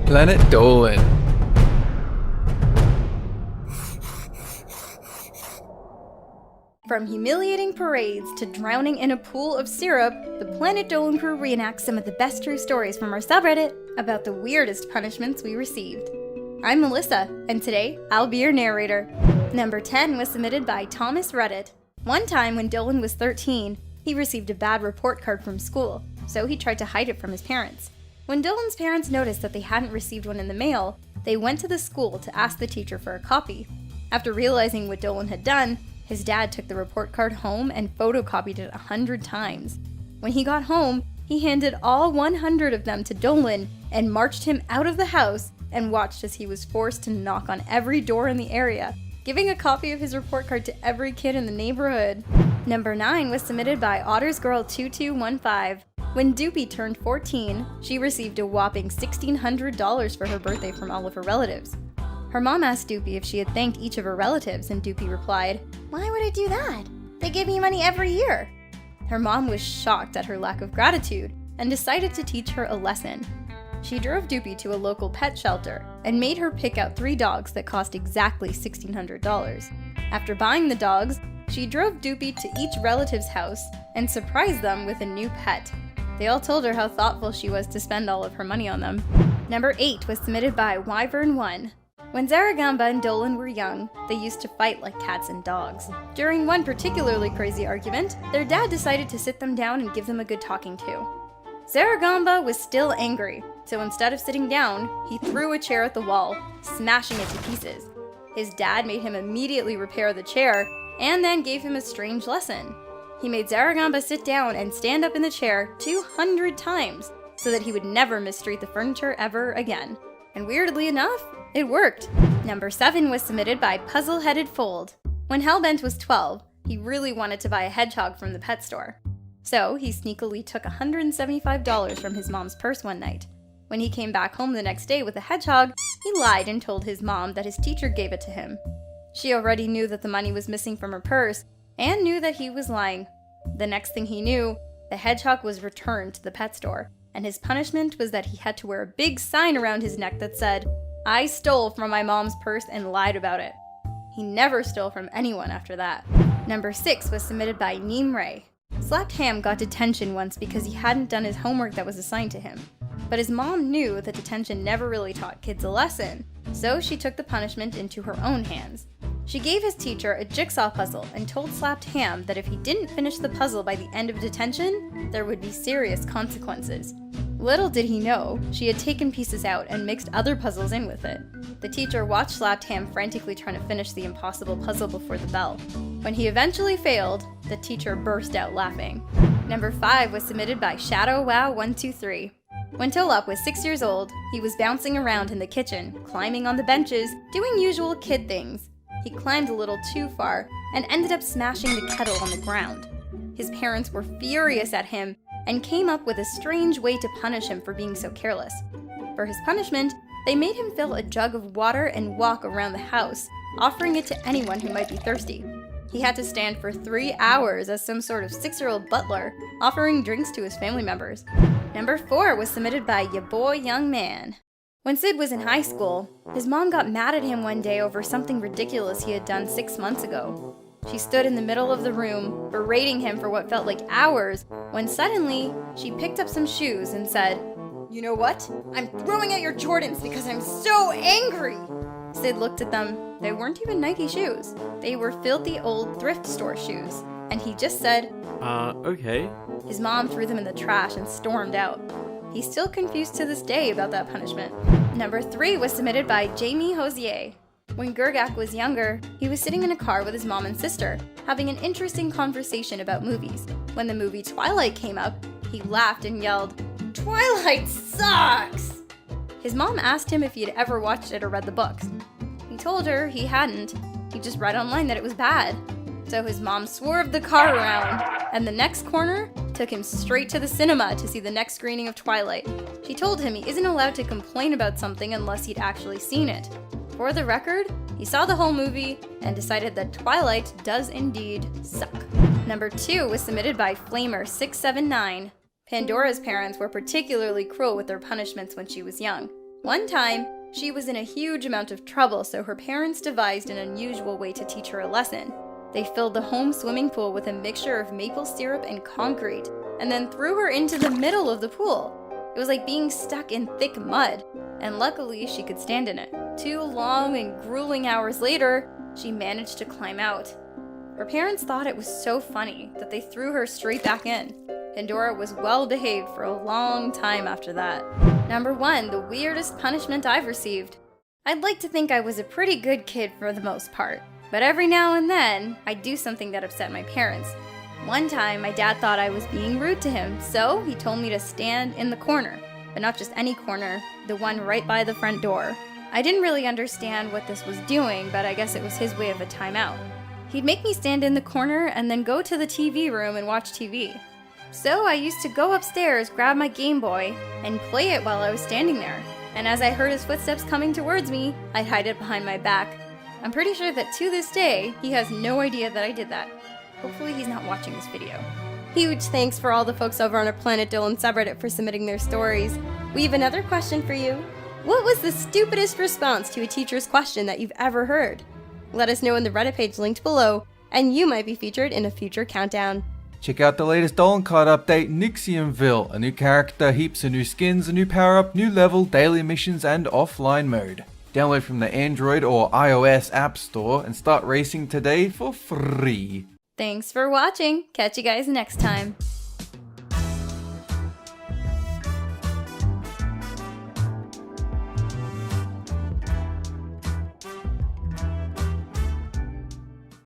Planet Dolan. From humiliating parades to drowning in a pool of syrup, the Planet Dolan crew reenacts some of the best true stories from our subreddit about the weirdest punishments we received. I'm Melissa, and today I'll be your narrator. Number 10 was submitted by Thomas Reddit. One time when Dolan was 13, he received a bad report card from school, so he tried to hide it from his parents. When Dolan's parents noticed that they hadn't received one in the mail, they went to the school to ask the teacher for a copy. After realizing what Dolan had done, his dad took the report card home and photocopied it 100 times. When he got home, he handed all 100 of them to Dolan and marched him out of the house and watched as he was forced to knock on every door in the area, giving a copy of his report card to every kid in the neighborhood. Number 9 was submitted by OttersGirl2215. When Doopy turned 14, she received a whopping $1,600 for her birthday from all of her relatives. Her mom asked Doopy if she had thanked each of her relatives, and Doopy replied, "Why would I do that? They give me money every year." Her mom was shocked at her lack of gratitude and decided to teach her a lesson. She drove Doopy to a local pet shelter and made her pick out 3 dogs that cost exactly $1,600. After buying the dogs, she drove Doopy to each relative's house and surprised them with a new pet. They all told her how thoughtful she was to spend all of her money on them. Number 8 was submitted by Wyvern1. When Zaragamba and Dolan were young, they used to fight like cats and dogs. During one particularly crazy argument, their dad decided to sit them down and give them a good talking to. Zaragamba was still angry, so instead of sitting down, he threw a chair at the wall, smashing it to pieces. His dad made him immediately repair the chair, and then gave him a strange lesson. He made Zaragamba sit down and stand up in the chair 200 times, so that he would never mistreat the furniture ever again. And weirdly enough, it worked. Number 7 was submitted by Puzzle-Headed Fold. When Hellbent was 12, he really wanted to buy a hedgehog from the pet store. So he sneakily took $175 from his mom's purse one night. When he came back home the next day with the hedgehog, he lied and told his mom that his teacher gave it to him. She already knew that the money was missing from her purse and knew that he was lying. The next thing he knew, the hedgehog was returned to the pet store, and his punishment was that he had to wear a big sign around his neck that said, "I stole from my mom's purse and lied about it." He never stole from anyone after that. Number 6 was submitted by Neemray. Slapped Ham got detention once because he hadn't done his homework that was assigned to him. But his mom knew that detention never really taught kids a lesson, so she took the punishment into her own hands. She gave his teacher a jigsaw puzzle and told Slapped Ham that if he didn't finish the puzzle by the end of detention, there would be serious consequences. Little did he know, she had taken pieces out and mixed other puzzles in with it. The teacher watched Slapped Ham frantically trying to finish the impossible puzzle before the bell. When he eventually failed, the teacher burst out laughing. Number 5 was submitted by ShadowWow123. When Tolop was 6 years old, he was bouncing around in the kitchen, climbing on the benches, doing usual kid things. He climbed a little too far and ended up smashing the kettle on the ground. His parents were furious at him and came up with a strange way to punish him for being so careless. For his punishment, they made him fill a jug of water and walk around the house, offering it to anyone who might be thirsty. He had to stand for 3 hours as some sort of 6-year-old butler, offering drinks to his family members. Number 4 was submitted by Ya Boy Young Man. When Sid was in high school, his mom got mad at him one day over something ridiculous he had done 6 months ago. She stood in the middle of the room, berating him for what felt like hours, when suddenly, she picked up some shoes and said, "You know what? I'm throwing out your Jordans because I'm so angry!" Sid looked at them. They weren't even Nike shoes. They were filthy old thrift store shoes. And he just said, Okay. His mom threw them in the trash and stormed out. He's still confused to this day about that punishment. Number 3 was submitted by Jamie Hosier. When Gergak was younger, he was sitting in a car with his mom and sister, having an interesting conversation about movies. When the movie Twilight came up, he laughed and yelled, "Twilight sucks!" His mom asked him if he had ever watched it or read the books. He told her he hadn't. He just read online that it was bad. So his mom swerved the car around, and the next corner took him straight to the cinema to see the next screening of Twilight. She told him he isn't allowed to complain about something unless he'd actually seen it. For the record, he saw the whole movie and decided that Twilight does indeed suck. Number 2 was submitted by Flamer679. Pandora's parents were particularly cruel with their punishments when she was young. One time, she was in a huge amount of trouble, so her parents devised an unusual way to teach her a lesson. They filled the home swimming pool with a mixture of maple syrup and concrete, and then threw her into the middle of the pool. It was like being stuck in thick mud, and luckily she could stand in it. 2 long and grueling hours later, she managed to climb out. Her parents thought it was so funny that they threw her straight back in. Pandora was well behaved for a long time after that. Number 1, the weirdest punishment I've received. I'd like to think I was a pretty good kid for the most part, but every now and then, I'd do something that upset my parents. One time, my dad thought I was being rude to him, so he told me to stand in the corner, but not just any corner, the one right by the front door. I didn't really understand what this was doing, but I guess it was his way of a timeout. He'd make me stand in the corner and then go to the TV room and watch TV. So I used to go upstairs, grab my Game Boy, and play it while I was standing there. And as I heard his footsteps coming towards me, I'd hide it behind my back. I'm pretty sure that to this day, he has no idea that I did that. Hopefully he's not watching this video. Huge thanks for all the folks over on our Planet Dolan subreddit for submitting their stories. We have another question for you. What was the stupidest response to a teacher's question that you've ever heard? Let us know in the Reddit page linked below, and you might be featured in a future countdown. Check out the latest Dolan card update, Nixiumville. A new character, heaps of new skins, a new power-up, new level, daily missions, and offline mode. Download from the Android or iOS App Store and start racing today for free. Thanks for watching. Catch you guys next time.